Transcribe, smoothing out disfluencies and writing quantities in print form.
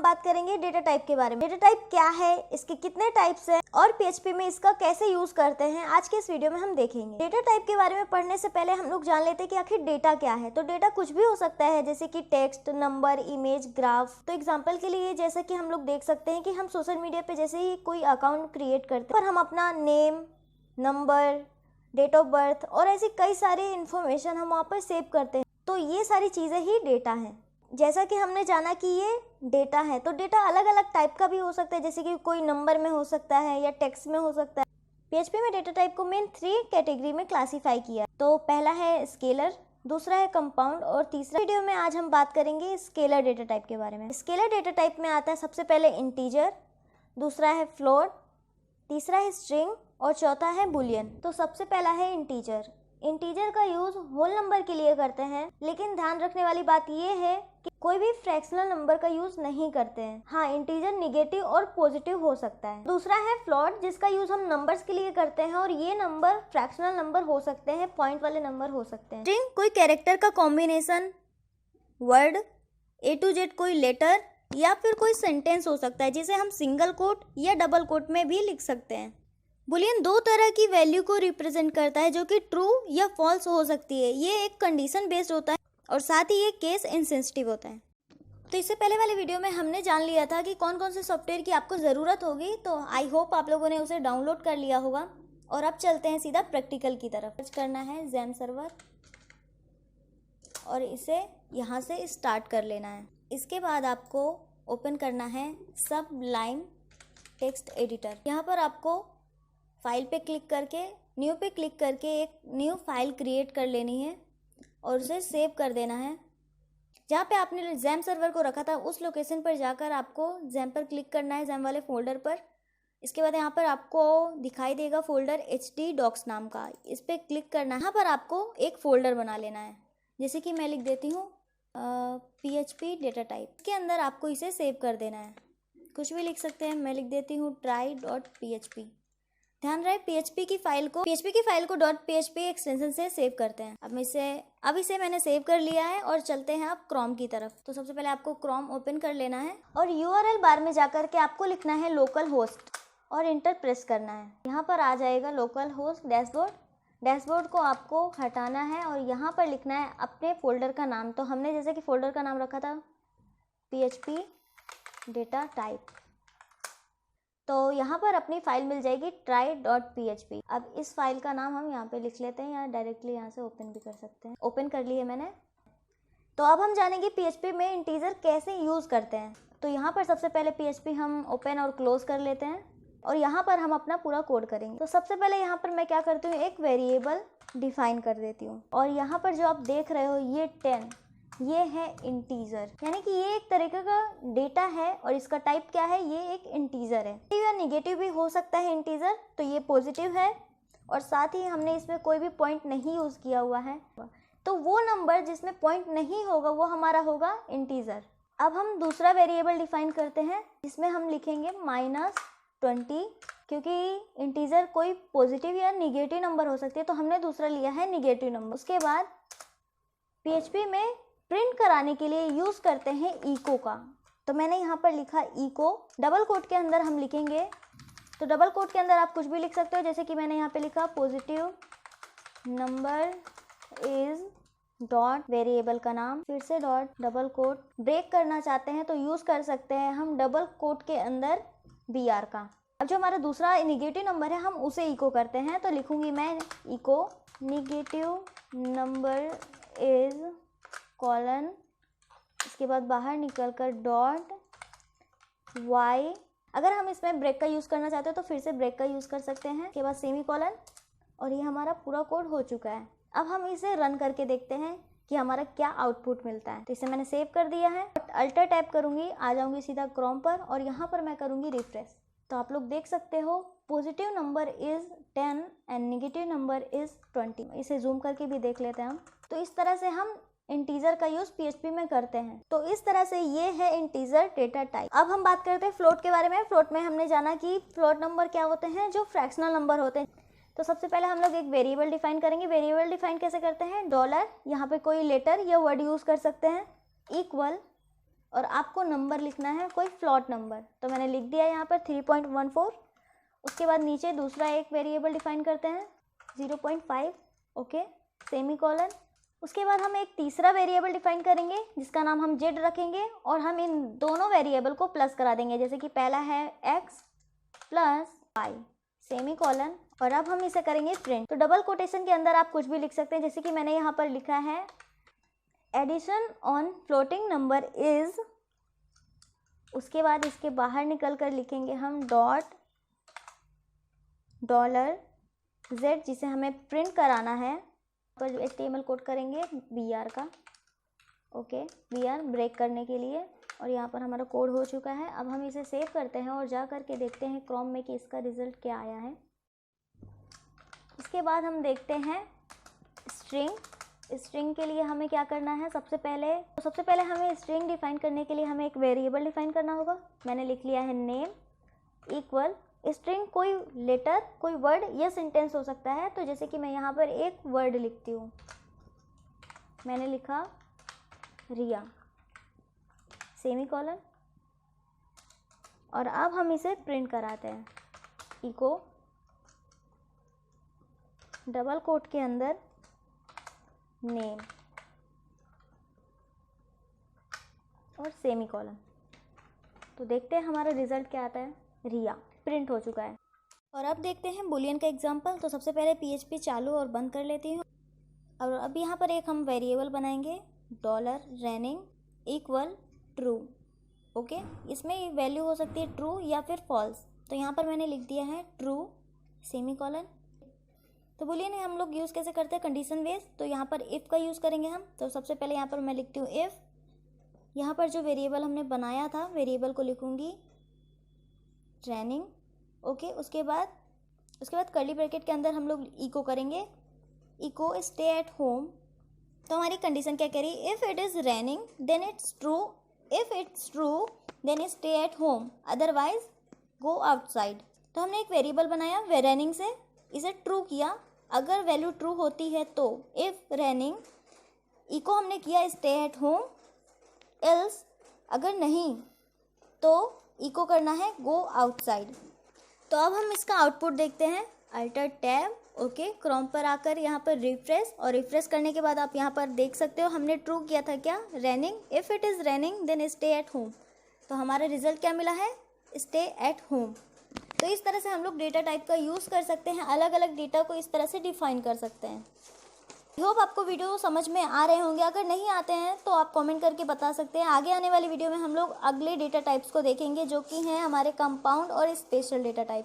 बात करेंगे data type के बारे में। डेटा टाइप क्या है, इसके कितने टाइप्स हैं और पीएचपी में इसका कैसे यूज करते हैं, आज के इस वीडियो में हम देखेंगे। डेटा टाइप के बारे में पढ़ने से पहले हम लोग जान लेते हैं कि आखिर डेटा क्या है। तो डेटा कुछ भी हो सकता है, जैसे कि टेक्स्ट, नंबर, इमेज, ग्राफ। तो एग्जाम्पल के लिए जैसे कि हम लोग देख सकते हैं कि हम सोशल मीडिया पे जैसे ही कोई अकाउंट क्रिएट करते हैं पर हम अपना name, number, date of birth और ऐसी कई सारी इन्फॉर्मेशन हम वहाँ पर सेव करते हैं। तो ये सारी चीज़ें ही डेटा हैं। जैसा कि हमने जाना कि ये डेटा है, तो डेटा अलग अलग टाइप का भी हो सकता है, जैसे कि कोई नंबर में हो सकता है या टेक्स्ट में हो सकता है। पीएचपी में डेटा टाइप को मेन 3 कैटेगरी में क्लासीफाई किया है। तो पहला है स्केलर, दूसरा है कंपाउंड और तीसरा। वीडियो में आज हम बात करेंगे स्केलर डेटा टाइप के बारे में। स्केलर डेटा टाइप में आता है सबसे पहले इंटीजर, दूसरा है फ्लोट, तीसरा है स्ट्रिंग और चौथा है बुलियन। तो सबसे पहला है इंटीजर। इंटीजर का यूज होल नंबर के लिए करते हैं, लेकिन ध्यान रखने वाली बात यह है कि कोई भी फ्रैक्शनल नंबर का यूज नहीं करते हैं। हाँ, इंटीजर निगेटिव और पॉजिटिव हो सकता है। दूसरा है फ्लोट, जिसका यूज हम नंबर्स के लिए करते हैं और ये नंबर फ्रैक्शनल नंबर हो सकते हैं, पॉइंट वाले नंबर हो सकते हैं। स्ट्रिंग कोई कैरेक्टर का combination, word, A to Z कोई लेटर या फिर कोई सेंटेंस हो सकता है, जिसे हम सिंगल कोट या डबल कोट में भी लिख सकते हैं। बुलियन 2 तरह की वैल्यू को रिप्रेजेंट करता है, जो कि ट्रू या फॉल्स हो सकती है। ये एक कंडीशन बेस्ड होता है और साथ ही ये केस इनसेंसिटिव होता है। तो इससे पहले वाले वीडियो में हमने जान लिया था कि कौन कौन से सॉफ्टवेयर की आपको ज़रूरत होगी। तो आई होप आप लोगों ने उसे डाउनलोड कर लिया होगा। और अब चलते हैं सीधा प्रैक्टिकल की तरफ। सर्च करना है जैम सर्वर और इसे यहाँ से स्टार्ट कर लेना है। इसके बाद आपको ओपन करना है सबलाइम टेक्स्ट एडिटर। यहाँ पर आपको फाइल पे क्लिक करके न्यू पे क्लिक करके एक न्यू फाइल क्रिएट कर लेनी है और उसे सेव कर देना है। जहाँ पे आपने जैम सर्वर को रखा था उस लोकेशन पर जाकर आपको जैम पर क्लिक करना है, जैम वाले फोल्डर पर। इसके बाद यहाँ पर आपको दिखाई देगा फोल्डर HD डॉक्स नाम का, इस पर क्लिक करना है। यहाँ पर आपको एक फोल्डर बना लेना है, जैसे कि मैं लिख देती हूँ PHP डेटा टाइप। के अंदर आपको इसे सेव कर देना है, कुछ भी लिख सकते हैं। मैं लिख देती हूँ try.php। ध्यान रहे PHP की फाइल को .php एक्सटेंशन से सेव करते हैं। अब इसे मैंने सेव कर लिया है और चलते हैं अब क्रोम की तरफ। तो सबसे पहले आपको क्रोम ओपन कर लेना है और URL बार में जाकर के आपको लिखना है लोकल होस्ट और इंटर प्रेस करना है। यहाँ पर आ जाएगा लोकल होस्ट डैशबोर्ड। डैशबोर्ड को आपको हटाना है और यहाँ पर लिखना है अपने फोल्डर का नाम। तो हमने जैसे कि फोल्डर का नाम रखा था PHP डेटा टाइप, तो यहाँ पर अपनी फाइल मिल जाएगी try.php। अब इस फाइल का नाम हम यहाँ पे लिख लेते हैं, या डायरेक्टली यहाँ से ओपन भी कर सकते हैं। ओपन कर ली है मैंने। तो अब हम जानेंगे PHP में इंटीजर कैसे यूज़ करते हैं। तो यहाँ पर सबसे पहले PHP हम ओपन और क्लोज कर लेते हैं और यहाँ पर हम अपना पूरा कोड करेंगे। तो सबसे पहले यहाँ पर मैं क्या करती हूँ, एक वेरिएबल डिफाइन कर देती हूँ। और यहाँ पर जो आप देख रहे हो ये 10, ये है इंटीजर, यानी कि ये एक तरीके का डेटा है और इसका टाइप क्या है, ये एक इंटीजर है। या नेगेटिव भी हो सकता है इंटीजर, तो ये पॉजिटिव है और साथ ही हमने इसमें कोई भी पॉइंट नहीं यूज़ किया हुआ है। तो वो नंबर जिसमें पॉइंट नहीं होगा वो हमारा होगा इंटीजर। अब हम दूसरा वेरिएबल डिफाइन करते हैं, जिसमें हम लिखेंगे -20, क्योंकि इंटीजर कोई पॉजिटिव या निगेटिव नंबर हो सकती है, तो हमने दूसरा लिया है निगेटिव नंबर। उसके बाद PHP में प्रिंट कराने के लिए यूज़ करते हैं इको का। तो मैंने यहाँ पर लिखा इको। डबल कोट के अंदर हम लिखेंगे, तो डबल कोट के अंदर आप कुछ भी लिख सकते हो, जैसे कि मैंने यहाँ पे लिखा positive number is dot variable का नाम, फिर से डॉट डबल कोट। ब्रेक करना चाहते हैं तो यूज़ कर सकते हैं हम डबल कोट के अंदर BR का। अब जो हमारा दूसरा निगेटिव नंबर है हम उसे इको करते हैं, तो लिखूंगी मैं echo negative number is colon, इसके बाद बाहर निकल कर डॉट y। अगर हम इसमें ब्रेक का यूज़ करना चाहते हो तो फिर से ब्रेक का यूज़ कर सकते हैं, इसके बाद सेमी कॉलन। और ये हमारा पूरा कोड हो चुका है। अब हम इसे रन करके देखते हैं कि हमारा क्या आउटपुट मिलता है। तो इसे मैंने सेव कर दिया है, अल्टर टैप करूँगी, आ जाऊँगी सीधा क्रोम पर और यहाँ पर मैं करूँगी रिफ्रेश। तो आप लोग देख सकते हो positive number is 10 and negative number is 20। इसे जूम करके भी देख लेते हैं हम। तो इस तरह से हम इंटीजर का यूज PHP में करते हैं। तो इस तरह से ये है इंटीजर डेटा टाइप। अब हम बात करते हैं फ्लोट के बारे में। फ्लोट में हमने जाना कि फ्लोट नंबर क्या होते हैं, जो फ्रैक्शनल नंबर होते हैं। तो सबसे पहले हम लोग एक वेरिएबल डिफाइन करेंगे। वेरिएबल डिफाइन कैसे करते हैं, डॉलर, यहाँ पे कोई लेटर या वर्ड यूज कर सकते हैं, इक्वल, और आपको नंबर लिखना है कोई फ्लॉट नंबर। तो मैंने लिख दिया यहाँ पर 3.14। उसके बाद नीचे दूसरा एक वेरिएबल डिफाइन करते हैं 0.5, ओके, सेमीकोलन। उसके बाद हम एक तीसरा वेरिएबल डिफाइन करेंगे जिसका नाम हम जेड रखेंगे और हम इन दोनों वेरिएबल को प्लस करा देंगे, जैसे कि पहला है x प्लस y, सेमीकोलन। और अब हम इसे करेंगे प्रिंट। तो डबल कोटेशन के अंदर आप कुछ भी लिख सकते हैं, जैसे कि मैंने यहाँ पर लिखा है addition on floating number is, उसके बाद इसके बाहर निकल कर लिखेंगे हम $z, जिसे हमें प्रिंट कराना है। पर HTML कोड करेंगे BR का, ओके, BR ब्रेक करने के लिए। और यहाँ पर हमारा कोड हो चुका है। अब हम इसे सेव करते हैं और जा करके देखते हैं क्रोम में कि इसका रिज़ल्ट क्या आया है। इसके बाद हम देखते हैं स्ट्रिंग के लिए हमें क्या करना है। सबसे पहले हमें स्ट्रिंग डिफाइन करने के लिए हमें एक वेरिएबल डिफाइन करना होगा। मैंने लिख लिया है नेम इक्वल स्ट्रिंग, कोई लेटर, कोई वर्ड या सेंटेंस हो सकता है। तो जैसे कि मैं यहाँ पर एक वर्ड लिखती हूँ, मैंने लिखा रिया, सेमीकोलन। और अब हम इसे प्रिंट कराते हैं, इको डबल कोट के अंदर नेम और सेमीकोलन। तो देखते हैं हमारा रिजल्ट क्या आता है। रिया प्रिंट हो चुका है। और अब देखते हैं बुलियन का एग्जांपल। तो सबसे पहले PHP चालू और बंद कर लेती हूँ। और अब यहाँ पर एक हम वेरिएबल बनाएंगे $running इक्वल ट्रू, ओके। इसमें वैल्यू हो सकती है ट्रू या फिर फॉल्स। तो यहाँ पर मैंने लिख दिया है ट्रू, सेमीकोलन। तो बुलियन हम लोग यूज़ कैसे करते हैं, कंडीशन बेस। तो यहाँ पर इफ़ का यूज़ करेंगे हम। तो सबसे पहले यहाँ पर मैं लिखती हूँ इफ़, यहाँ पर जो वेरिएबल हमने बनाया था वेरिएबल को लिखूँगी रनिंग, ओके। उसके बाद कर्ली ब्रैकेट के अंदर हम लोग इको करेंगे, इको स्टे एट होम। तो हमारी कंडीशन क्या कह रही है, if it is running then it's true, if it's true then stay at home, otherwise go outside. तो हमने एक वेरिएबल बनाया रनिंग से, इसे ट्रू किया। अगर वैल्यू ट्रू होती है तो इफ़ रनिंग, इको हमने किया स्टे एट होम, एल्स अगर नहीं तो इको करना है गो आउटसाइड। तो अब हम इसका आउटपुट देखते हैं। अल्टर टैब, ओके, क्रोम पर आकर यहाँ पर रिफ्रेश, और रिफ्रेश करने के बाद आप यहाँ पर देख सकते हो हमने ट्रू किया था क्या, running. If it is running then stay at home. तो हमारा रिजल्ट क्या मिला है, स्टे एट होम। तो इस तरह से हम लोग डेटा टाइप का यूज़ कर सकते हैं, अलग अलग डेटा को इस तरह से डिफाइन कर सकते हैं। आई होप आपको वीडियो समझ में आ रहे होंगे। अगर नहीं आते हैं तो आप कमेंट करके बता सकते हैं। आगे आने वाली वीडियो में हम लोग अगले डेटा टाइप्स को देखेंगे जो कि हैं हमारे कंपाउंड और स्पेशल डेटा टाइप।